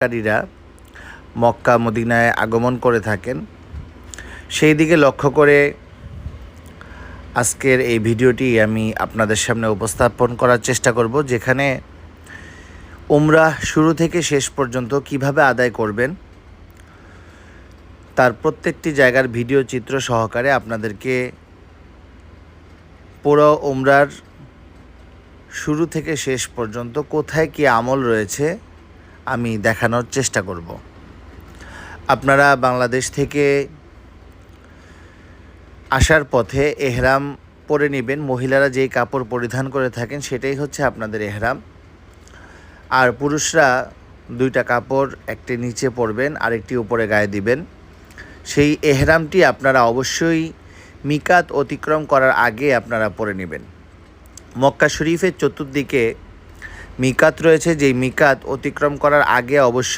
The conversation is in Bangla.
কারীরা মক্কা মদিনায় আগমন করে থাকেন। সেই দিকে লক্ষ্য করে আজকের এই ভিডিওটি আমি আপনাদের সামনে উপস্থাপন করার চেষ্টা করব, যেখানে উমরাহ শুরু থেকে শেষ পর্যন্ত কিভাবে আদায় করবেন তার প্রত্যেকটি জায়গার ভিডিও চিত্র সহকারে আপনাদেরকে পুরো উমরার শুরু থেকে শেষ পর্যন্ত কোথায় কী আমল রয়েছে আমি দেখানোর চেষ্টা করব। আপনারা বাংলাদেশ থেকে আসার পথে এহরাম পরে নেবেন। মহিলারা যেই কাপড় পরিধান করে থাকেন সেটাই হচ্ছে আপনাদের এহরাম। আর পুরুষরা দুইটা কাপড়, একটি নিচে পরবেন আর একটি উপরে গায়ে দিবেন। সেই এহরামটি আপনারা অবশ্যই মিকাত অতিক্রম করার আগে আপনারা পরে নেবেন। মক্কা শরীফের চতুর্দিকে মিকাত রয়েছে, যেই মিকাত অতিক্রম করার আগে অবশ্যই